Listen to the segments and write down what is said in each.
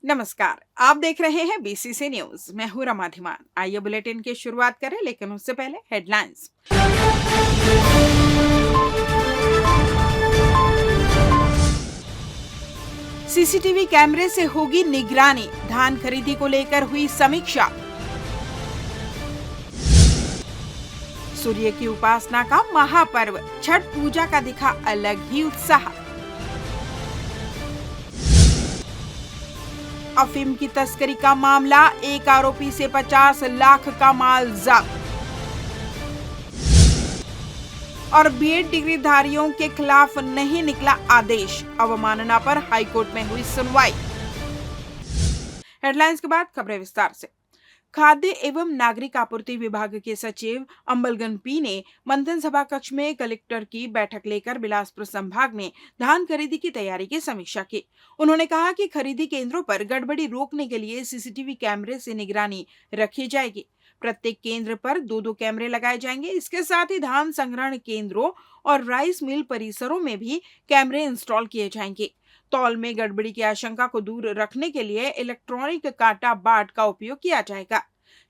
नमस्कार, आप देख रहे हैं बीसीसी न्यूज। मैं हूं रमा धीमान। आइए बुलेटिन की शुरुआत करें, लेकिन उससे पहले हेडलाइंस। सीसीटीवी कैमरे से होगी निगरानी, धान खरीदी को लेकर हुई समीक्षा। सूर्य की उपासना का महापर्व छठ पूजा का दिखा अलग ही उत्साह। अफीम की तस्करी का मामला, एक आरोपी से 50 लाख का माल जब्त। और बीएड डिग्रीधारियों के खिलाफ नहीं निकला आदेश, अवमानना पर हाईकोर्ट में हुई सुनवाई। हेडलाइंस के बाद खबरें विस्तार से। खाद्य एवं नागरिक आपूर्ति विभाग के सचिव अम्बलगन पी ने मंथन सभा कक्ष में कलेक्टर की बैठक लेकर बिलासपुर संभाग में धान खरीदी की तैयारी की समीक्षा की। उन्होंने कहा कि खरीदी केंद्रों पर गड़बड़ी रोकने के लिए सीसीटीवी कैमरे से निगरानी रखी जाएगी। प्रत्येक केंद्र पर 2-2 कैमरे लगाए जाएंगे। इसके साथ ही धान संग्रहण केंद्रों और राइस मिल परिसरों में भी कैमरे इंस्टॉल किए जाएंगे। तौल में गड़बड़ी की आशंका को दूर रखने के लिए इलेक्ट्रॉनिक काटा बाट का उपयोग किया जाएगा।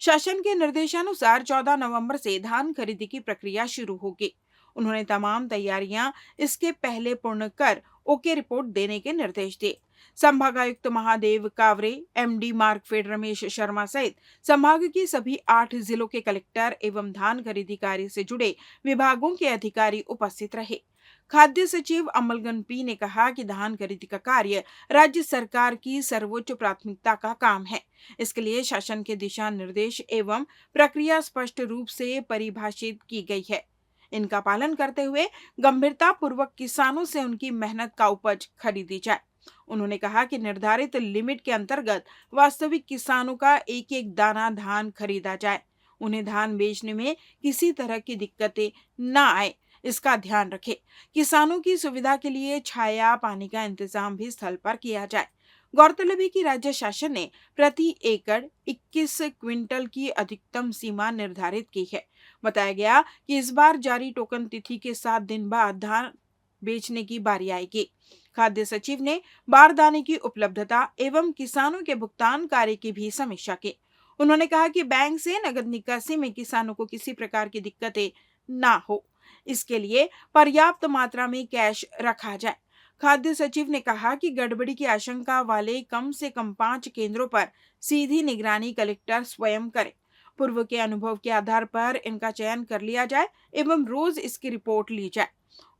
शासन के निर्देशानुसार 14 नवंबर से धान खरीदी की प्रक्रिया शुरू होगी। उन्होंने तमाम तैयारियां इसके पहले पूर्ण कर ओके रिपोर्ट देने के निर्देश दिए। संभागायुक्त महादेव कावरे, एमडी मार्कफेड रमेश शर्मा सहित संभाग की सभी 8 जिलों के कलेक्टर एवं धान खरीदी कार्य से जुड़े विभागों के अधिकारी उपस्थित रहे। खाद्य सचिव अमलगन पी ने कहा कि धान खरीदी का कार्य राज्य सरकार की सर्वोच्च प्राथमिकता का काम है। इसके लिए शासन के दिशा निर्देश एवं प्रक्रिया स्पष्ट रूप से परिभाषित की गई है। इनका पालन करते हुए गंभीरता पूर्वक किसानों से उनकी मेहनत का उपज खरीदी जाए। उन्होंने कहा कि निर्धारित लिमिट के अंतर्गत वास्तविक किसानों का एक एक दाना धान खरीदा जाए। उन्हें धान बेचने में किसी तरह की दिक्कतें न आए, इसका ध्यान रखें। किसानों की सुविधा के लिए छाया पानी का इंतजाम भी स्थल पर किया जाए। गौरतलब है कि राज्य शासन ने प्रति एकड़ 21 क्विंटल की अधिकतम सीमा निर्धारित की है। बताया गया कि इस बार जारी टोकन तिथि के 7 दिन बाद धान बेचने की बारी आएगी। खाद्य सचिव ने बारदाने की उपलब्धता एवं किसानों के भुगतान कार्य की भी समीक्षा की। उन्होंने कहा कि बैंक से नगद निकासी में किसानों को किसी प्रकार की दिक्कतें ना हो, इसके लिए पर्याप्त मात्रा में कैश रखा जाए। खाद्य सचिव ने कहा कि गड़बड़ी की आशंका वाले कम से कम 5 केंद्रों पर सीधी निगरानी कलेक्टर स्वयं करें। पूर्व के अनुभव के आधार पर इनका चयन कर लिया जाए एवं रोज इसकी रिपोर्ट ली जाए।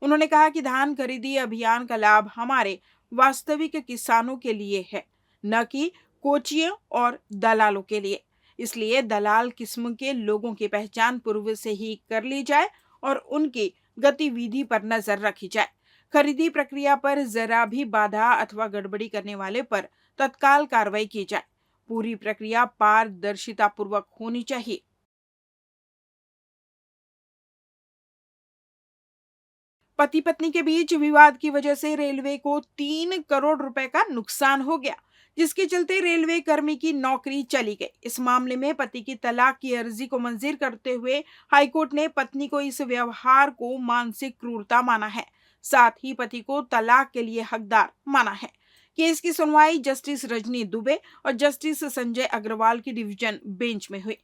उन्होंने कहा कि धान खरीदी अभियान का लाभ हमारे वास्तविक किसानों के लिए है, न कि कोचियों और दलालों के लिए। इसलिए दलाल किस्म के लोगों की पहचान पूर्व से ही कर ली जाए और उनकी गतिविधि पर नजर रखी जाए। खरीदी प्रक्रिया पर जरा भी बाधा अथवा गड़बड़ी करने वाले पर तत्काल कार्रवाई की जाए। पूरी प्रक्रिया पारदर्शिता पूर्वक होनी चाहिए। पति पत्नी के बीच विवाद की वजह से रेलवे को 3 करोड़ रुपए का नुकसान हो गया, जिसके चलते रेलवे कर्मी की नौकरी चली गई। इस मामले में पति की तलाक की अर्जी को मंजूर करते हुए हाईकोर्ट ने पत्नी को इस व्यवहार को मानसिक क्रूरता माना है, साथ ही पति को तलाक के लिए हकदार माना है। केस की सुनवाई जस्टिस रजनी दुबे और जस्टिस संजय अग्रवाल की डिवीजन बेंच में हुई।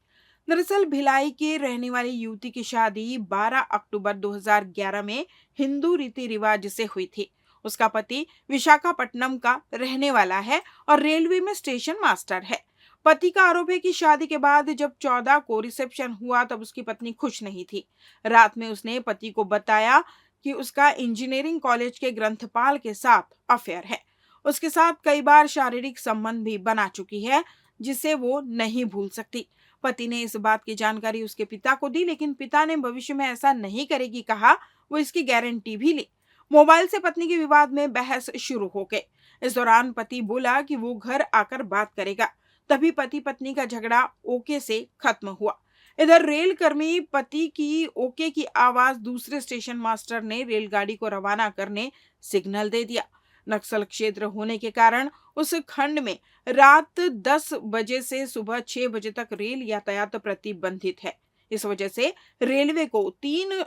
दरअसल भिलाई के रहने वाली युवती की शादी 12 अक्टूबर 2011 में हिंदू रीति रिवाज से हुई थी। उसका पति विशाखापट्टनम का रहने वाला है और रेलवे में स्टेशन मास्टर है। पति का आरोप है कि शादी के बाद जब 14 को रिसेप्शन हुआ तब उसकी पत्नी खुश नहीं थी। रात में उसने पति को बताया कि उसका इंजीनियरिंग कॉलेज के ग्रंथपाल के साथ अफेयर है। उसके साथ कई बार शारीरिक संबंध भी बना चुकी है, जिसे वो नहीं भूल सकती। पति ने इस बात की जानकारी उसके पिता को दी, लेकिन पिता ने भविष्य में ऐसा नहीं करेगी कहा। वो इसकी गारंटी भी ली। मोबाइल से पत्नी के विवाद में बहस शुरू हो गई। इस दौरान पति बोला कि वो घर आकर बात करेगा। तभी पति पत्नी का झगड़ा ओके से खत्म हुआ। इधर रेल कर्मी पति की ओके की आवाज दूसरे स्टेशन मास्टर ने रेलगाड़ी को रवाना करने सिग्नल दे दिया। नक्सल क्षेत्र होने के कारण उस खंड में रात 10 बजे से सुबह 6 बजे तक रेल यातायात प्रतिबंधित है। इस वजह से रेलवे को 3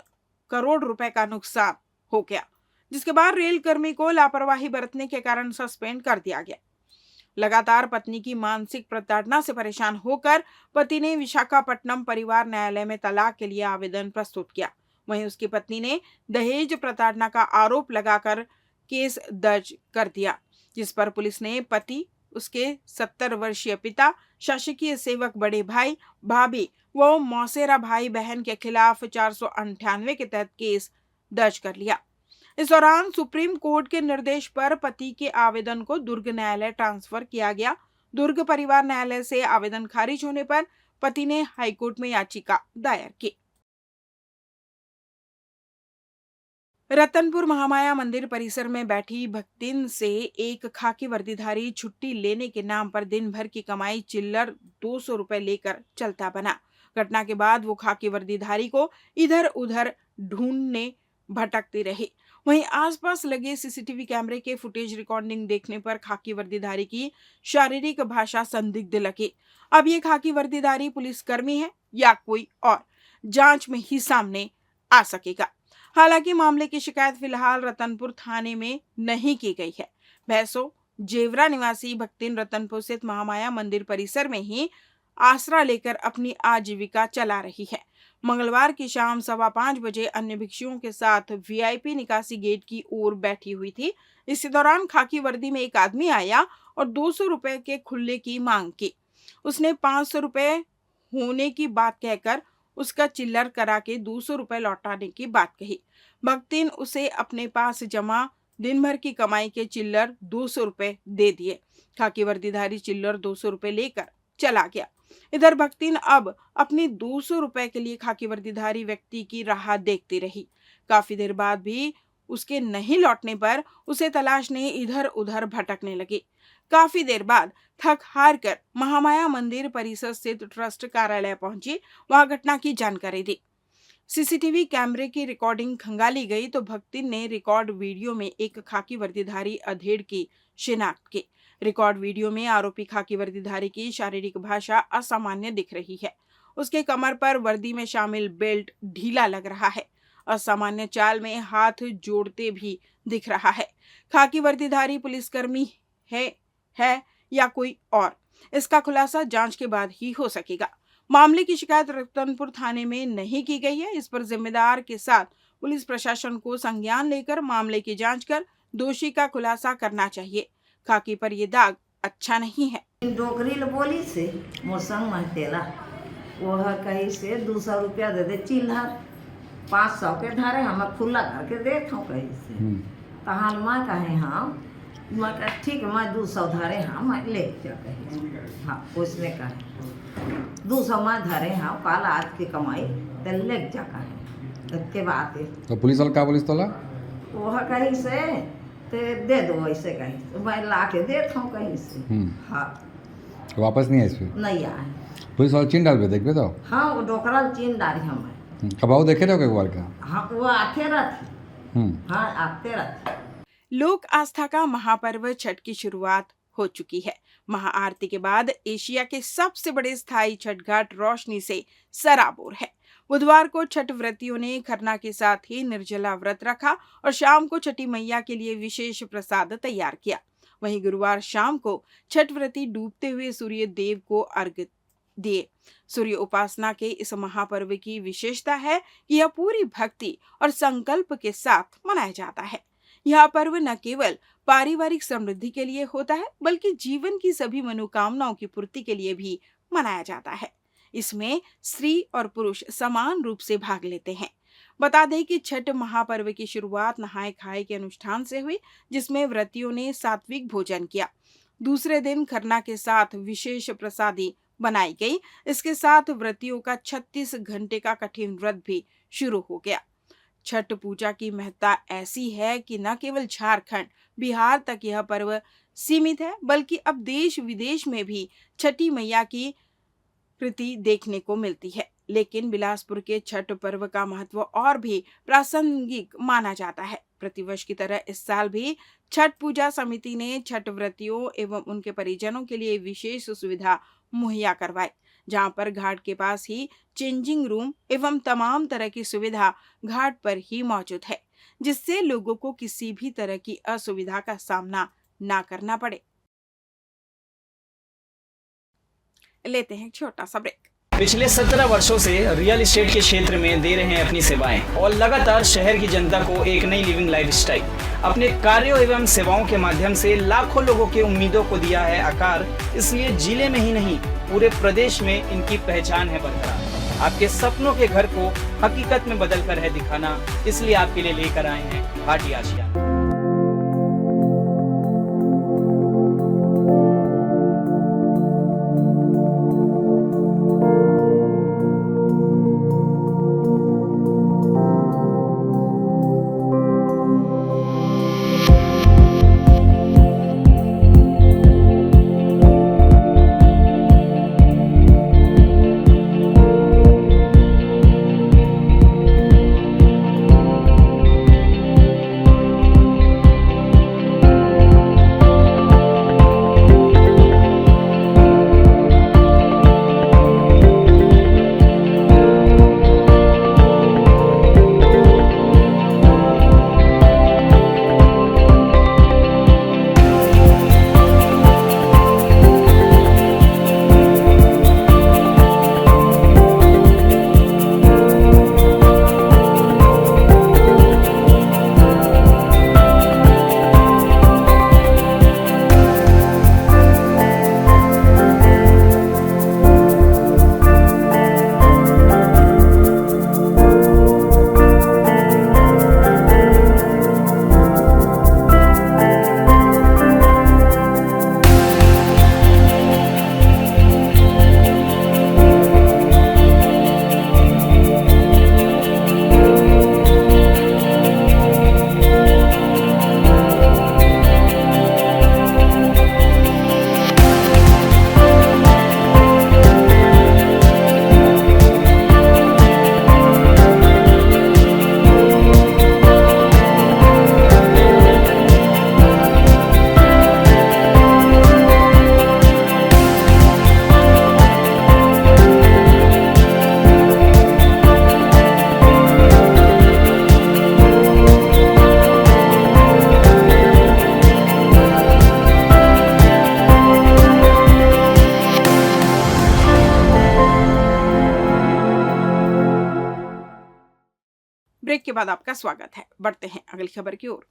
करोड़ रुपए का नुकसान हो गया, जिसके बाद रेल कर्मी को लापरवाही बरतने के कारण सस्पेंड कर दिया गया। लगातार पत्नी की मानसिक प्रताड़ना से परेशान होकर पति ने विशाखापट्टनम परिवार न्यायालय में तलाक के लिए आवेदन प्रस्तुत किया। वहीं उसकी पत्नी ने दहेज प्रताड़ना का आरोप लगाकर केस दर्ज कर दिया, जिस पर पुलिस ने पति, उसके 70 वर्षीय पिता, शासकीय सेवक बड़े भाई, भाभी व मौसेरा भाई बहन के खिलाफ 498 के तहत केस दर्ज कर लिया। इस दौरान सुप्रीम कोर्ट के निर्देश पर पति के आवेदन को दुर्ग न्यायालय ट्रांसफर किया गया। दुर्ग परिवार न्यायालय से आवेदन खारिज होने पर पति ने हाईकोर्ट में याचिका दायर की। रतनपुर महामाया मंदिर परिसर में बैठी भक्तिन से एक खाकी वर्दीधारी छुट्टी लेने के नाम पर दिन भर की कमाई चिल्लर 200 रुपए लेकर चलता बना। घटना के बाद वो खाकी वर्दीधारी को इधर उधर ढूंढने भटकती रही। वहीं आसपास लगे सीसीटीवी कैमरे के फुटेज रिकॉर्डिंग देखने पर खाकी वर्दीधारी की शारीरिक भाषा संदिग्ध लगी। अब ये खाकी वर्दीधारी पुलिसकर्मी है या कोई और, जांच में ही सामने आ सकेगा। हालांकि मामले की शिकायत फिलहाल रतनपुर थाने में नहीं की गई है। भैंसो जेवरा निवासी भक्तिन रतनपुर स्थित महामाया मंदिर परिसर में ही आसरा लेकर अपनी आजीविका चला रही है। मंगलवार की शाम 5:15 बजे अन्य भिक्षुओं के साथ वीआईपी निकासी गेट की ओर बैठी हुई थी। इसी दौरान खाकी वर्दी में एक आदमी आया और 200 रुपए के खुल्ले की मांग की। उसने 500 रुपए होने की बात कहकर उसका चिल्लर करा के 200 रुपए लौटाने की बात कही। भक्तिन उसे अपने पास जमा दिन भर की कमाई के चिल्लर 200 रुपए दे दिए। खाकी वर्दीधारी चिल्लर 200 रुपए लेकर चला गया। इधर भक्तिन अब अपनी 200 रुपए के लिए खाकी वर्दीधारी व्यक्ति की राह देखती रही। काफी देर बाद भी उसके नहीं लौटने पर उसे तलाशने इधर उधर भटकने लगी। काफी देर बाद थक हार कर महामाया मंदिर परिसर स्थित ट्रस्ट कार्यालय पहुंची। वहां घटना की जानकारी दी। सीसीटीवी कैमरे की रिकॉर्डिंग खंगाली गई तो भक्तिन ने रिकॉर्ड वीडियो में एक खाकी वर्दीधारी अधेड़ की शिनाख्त की। रिकॉर्ड वीडियो में आरोपी खाकी वर्दीधारी की शारीरिक भाषा असामान्य दिख रही है। उसके कमर पर वर्दी में शामिल बेल्ट ढीला लग रहा है। असामान्य चाल में हाथ जोड़ते भी दिख रहा है। खाकी वर्दीधारी पुलिसकर्मी है या कोई और, इसका खुलासा जांच के बाद ही हो सकेगा। मामले की शिकायत रतनपुर थाने में नहीं की गई है। इस पर जिम्मेदार के साथ पुलिस प्रशासन को संज्ञान लेकर मामले की जांच कर दोषी का खुलासा करना चाहिए। खाकी पर ये दाग अच्छा नहीं है। डोकरी बोली से मोसंग महतेला वह कहीं से 200 रुपया दे दे चिल्हर 500 के धारे हम खुला करके देखो कहीं से तहाल मैं कहे हाँ मैं ठीक मैं 200 धारे हाँ मैं ले कही हाँ उसने कहा 200 मैं धारे हाँ काल आज की कमाई तो ले जा कहे के बात है। तो पुलिस वाला क्या पुलिस तोला वह कहीं से ते दे दो ऐसे कहीं तो मैं ला के देता हूँ कहीं से। हाँ तो वापस नहीं आए इसमें नहीं आए। पुलिस वाला चीन डाल पे देख पे तो हाँ वो डोकरा चीन डाली हमें। कब आओ देखे रहो एक बार का। हाँ वो आते रहते हाँ आते रहते। लोक आस्था का महापर्व छठ की शुरुआत हो चुकी है। महाआरती के बाद एशिया के सबसे बड़े स्थायी छठ घाट रोशनी से सराबोर है। बुधवार को छठ व्रतियों ने खरना के साथ ही निर्जला व्रत रखा और शाम को छठी मैया के लिए विशेष प्रसाद तैयार किया। वहीं गुरुवार शाम को छठ व्रती डूबते हुए सूर्य देव को अर्घ्य दिए। सूर्य उपासना के इस महापर्व की विशेषता है कि यह पूरी भक्ति और संकल्प के साथ मनाया जाता है। यह पर्व न केवल पारिवारिक समृद्धि के लिए होता है बल्कि जीवन की सभी मनोकामनाओं की पूर्ति के लिए भी मनाया जाता है। इसमें स्त्री और पुरुष समान रूप से भाग लेते हैं। बता दें कि छठ महापर्व की शुरुआत नहाय खाए के अनुष्ठान से हुई, जिसमें व्रतियों ने सात्विक भोजन किया। दूसरे दिन खरना के साथ विशेष प्रसादी बनाई गई। इसके साथ व्रतियों का 36 घंटे का कठिन व्रत भी शुरू हो गया। छठ पूजा की महत्ता ऐसी है कि न केवल झारखंड, बिहार तक यह पर्व सीमित है बल्कि अब देश विदेश में भी छठी मैया की कृति देखने को मिलती है। लेकिन बिलासपुर के छठ पर्व का महत्व और भी प्रासंगिक माना जाता है। प्रतिवर्ष की तरह इस साल भी छठ पूजा समिति ने छठ व्रतियों एवं उनके परिजनों के लिए विशेष सुविधा मुहैया करवाई, जहां पर घाट के पास ही चेंजिंग रूम एवं तमाम तरह की सुविधा घाट पर ही मौजूद है, जिससे लोगों को किसी भी तरह की असुविधा का सामना ना करना पड़े। लेते हैं एक छोटा सा ब्रेक। पिछले 17 वर्षों से रियल एस्टेट के क्षेत्र में दे रहे हैं अपनी सेवाएं और लगातार शहर की जनता को एक नई लिविंग लाइफस्टाइल। अपने कार्यों एवं सेवाओं के माध्यम से लाखों लोगों की उम्मीदों को दिया है आकार, इसलिए जिले में ही नहीं पूरे प्रदेश में इनकी पहचान है बरकरार। आपके सपनों के घर को हकीकत में बदल कर है दिखाना, इसलिए आपके लिए लेकर आए हैं भाटी आशिया। ब्रेक के बाद आपका स्वागत है। बढ़ते हैं अगली खबर की ओर।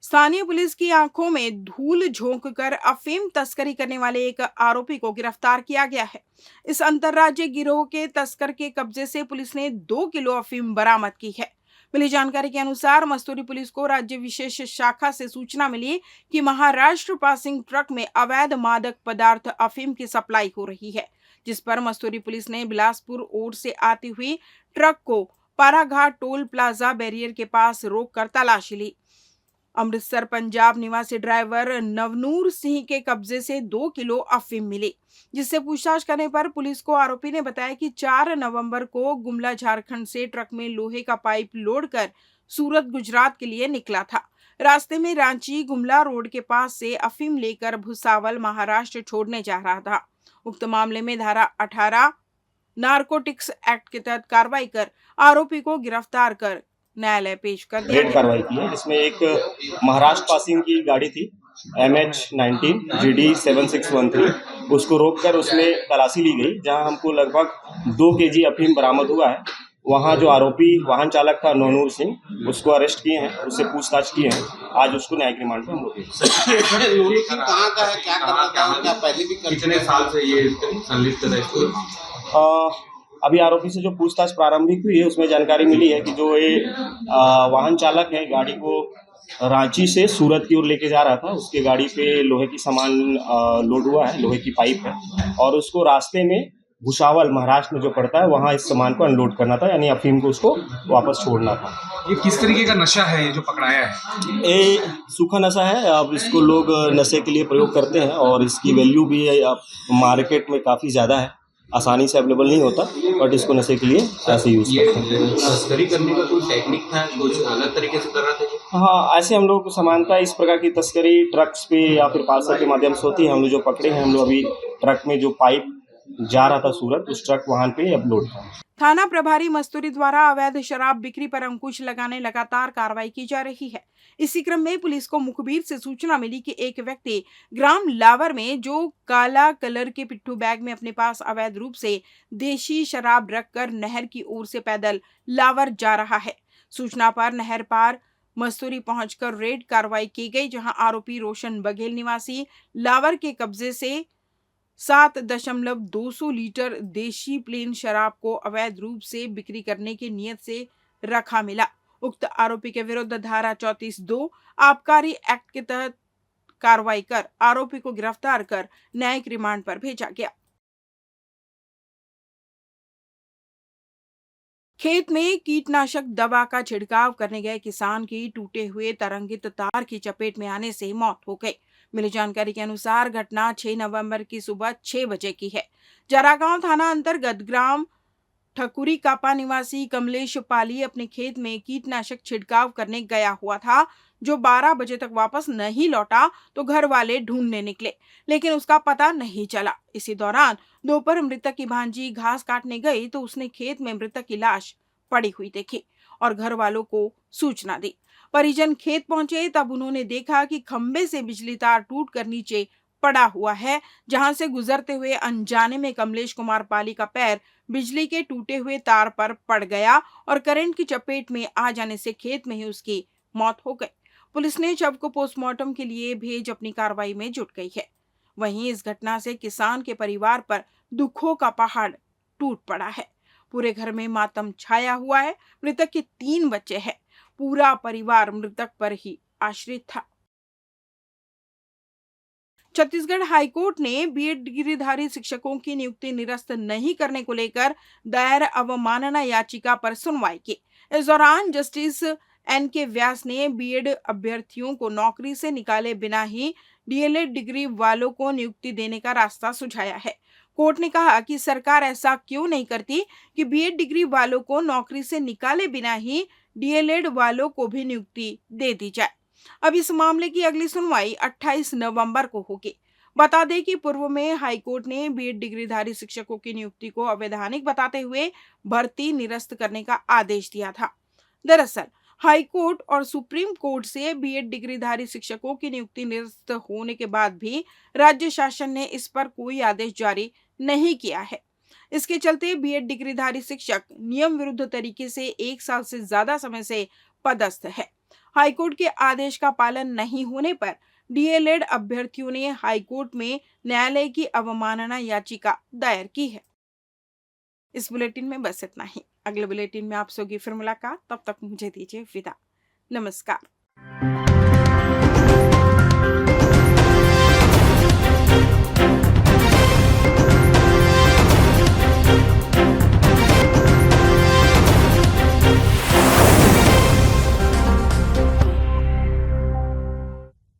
स्थानीय पुलिस की आंखों में धूल झोंक कर अफीम तस्करी करने वाले एक आरोपी को गिरफ्तार किया गया है। इस अंतर्राज्यीय गिरोह के तस्कर के कब्जे से पुलिस ने 2 किलो अफीम बरामद की है। मिली जानकारी के अनुसार मस्तूरी पुलिस को राज्य विशेष शाखा से सूचना मिली कि महाराष्ट्र पासिंग ट्रक में अवैध मादक पदार्थ अफीम की सप्लाई हो रही है, जिस पर मस्तूरी पुलिस ने बिलासपुर ओर से आती हुई ट्रक को पाराघाट टोल प्लाजा बैरियर के पास रोककर तलाशी ली। अमृतसर पंजाब निवासी ड्राइवर नवनूर सिंह के कब्जे से 2 किलो अफीम मिली, जिससे पूछताछ करने पर पुलिस को आरोपी ने बताया कि 4 नवंबर को गुमला झारखंड से ट्रक में लोहे का पाइप लोड कर सूरत गुजरात के लिए निकला था। रास्ते में रांची गुमला रोड के पास से अफीम लेकर भुसावल महाराष्ट्र छोड़ने जा रहा था। उक्त मामले में धारा 18 नारकोटिक्स एक्ट के तहत कार्रवाई कर आरोपी को गिरफ्तार कर न्यायालय पेश कर दिया। रेड कार्रवाई की है, जिसमें एक महाराष्ट्र पासिंग की गाड़ी थी MH19 GD 7613, उसको रोककर उसमें तलाशी ली गई, जहां हमको लगभग 2 kg अफीम बरामद हुआ है। वहां जो आरोपी वाहन चालक था नवनूर सिंह, उसको अरेस्ट किए हैं, उससे पूछताछ की है। आज उसको न्यायिक रिमांड पर मोड़ दिया। नवनूर सिंह कहाँ का है, क्या कर रहा था, क्या पहले भी कितने साल से ये संलिप्त है इसको? अभी आरोपी से जो पूछताछ प्रारंभिक हुई है, उसमें जानकारी मिली है कि जो ये वाहन चालक है, गाड़ी को रांची से सूरत की ओर लेके जा रहा था। उसके गाड़ी पे लोहे की सामान लोड हुआ है, लोहे की पाइप है, और उसको रास्ते में भुसावल महाराष्ट्र में जो पड़ता है, वहाँ इस सामान को अनलोड करना था, यानी अफीम को उसको वापस छोड़ना था। ये किस तरीके का नशा है जो पकड़ाया है? ये सूखा नशा है। अब इसको लोग नशे के लिए प्रयोग करते हैं और इसकी वैल्यू भी मार्केट में काफ़ी ज़्यादा है, आसानी से अवेलेबल नहीं होता, बट इसको नशे के लिए ऐसे यूज़ करते हैं। तस्करी करने का कोई टेक्निक था, कुछ अलग तरीके से कर रहा था? हाँ, ऐसे हम लोग को समानता इस प्रकार की तस्करी ट्रक्स पे या फिर पार्सल के माध्यम से होती है। हम लोग जो पकड़े हैं, हम लोग अभी ट्रक में जो पाइप जा रहा था सूरत, उस ट्रक वाहन पे अपलोड था। थाना प्रभारी मस्तूरी द्वारा अवैध शराब बिक्री पर अंकुश लगाने लगातार कार्रवाई की जा रही है। इसी क्रम में पुलिस को मुखबिर से सूचना मिली कि एक व्यक्ति ग्राम लावर में जो काला कलर के पिट्ठू बैग में अपने पास अवैध रूप से देशी शराब रखकर नहर की ओर से पैदल लावर जा रहा है। सूचना पर नहर पार मस्तूरी पहुंचकर रेड कार्रवाई की गई, जहां आरोपी रोशन बघेल निवासी लावर के कब्जे से 7.200 लीटर देशी प्लेन शराब को अवैध रूप से बिक्री करने की नियत से रखा मिला। उक्त आरोपी के विरुद्ध धारा 34(2) आबकारी एक्ट के तहत कार्रवाई कर आरोपी को गिरफ्तार कर न्यायिक रिमांड पर भेजा गया। खेत में कीटनाशक दवा का छिड़काव करने गए किसान की टूटे हुए तरंगित तार की चपेट में आने से मौत हो गई। मिली जानकारी के अनुसार घटना 6 नवंबर की सुबह 6 बजे की है। जरागांव थाना अंतर्गत ग्राम ठकुरी कापा निवासी कमलेश पाली अपने खेत में कीटनाशक छिड़काव करने गया हुआ था, जो 12 बजे तक वापस नहीं लौटा तो घर वाले ढूंढने निकले, लेकिन उसका पता नहीं चला। इसी दौरान दोपहर मृतक की भांजी घास काटने गई तो उसने खेत में मृतक की लाश पड़ी हुई देखी और घर वालों को सूचना दी। परिजन खेत पहुंचे तब उन्होंने देखा कि खंबे से बिजली तार टूटकर नीचे पड़ा हुआ है, जहां से गुजरते हुए अनजाने में कमलेश कुमार पाली का पैर बिजली के टूटे हुए तार पर पड़ गया और करंट की चपेट में आ जाने से खेत में ही उसकी मौत हो गई। पुलिस ने शव को पोस्टमार्टम के लिए भेज अपनी कार्रवाई में जुट गई है। वहीं इस घटना से किसान के परिवार पर दुखों का पहाड़ टूट पड़ा है। पूरे घर में मातम छाया हुआ है। मृतक के 3 बच्चे हैं। पूरा परिवार मृतक पर ही आश्रित था। छत्तीसगढ़ हाईकोर्ट ने बीएड डिग्रीधारी शिक्षकों की नियुक्ति निरस्त नहीं करने को लेकर दायर अवमानना याचिका पर सुनवाई की। इस दौरान जस्टिस एन.के. व्यास ने बीएड अभ्यर्थियों को नौकरी से निकाले बिना ही डीएलएड डिग्री वालों को नियुक्ति देने का रास्ता सुझाया है। कोर्ट ने कहा कि सरकार ऐसा क्यों नहीं करती कि बीएड डिग्री वालों को नौकरी से निकाले बिना ही डीएलएड वालों को भी नियुक्ति दे दी जाए। अब इस मामले की अगली सुनवाई 28 नवंबर को होगी। बता दें कि पूर्व में हाईकोर्ट ने बीएड डिग्रीधारी शिक्षकों की नियुक्ति को अवैधानिक बताते हुए भर्ती निरस्त करने का आदेश दिया था। दरअसल हाईकोर्ट और सुप्रीम कोर्ट से बीएड डिग्रीधारी शिक्षकों की नियुक्ति निरस्त होने के बाद भी राज्य शासन ने इस पर कोई आदेश जारी नहीं किया है। इसके चलते बीएड डिग्रीधारी शिक्षक नियम विरुद्ध तरीके से 1 साल से ज्यादा समय से पदस्थ है। हाईकोर्ट के आदेश का पालन नहीं होने पर डीएलएड अभ्यर्थियों ने हाईकोर्ट में न्यायालय की अवमानना याचिका दायर की है। इस बुलेटिन में बस इतना ही। अगले बुलेटिन में आपसे होगी फिर मुलाकात। तब तक मुझे दीजिए विदा। नमस्कार।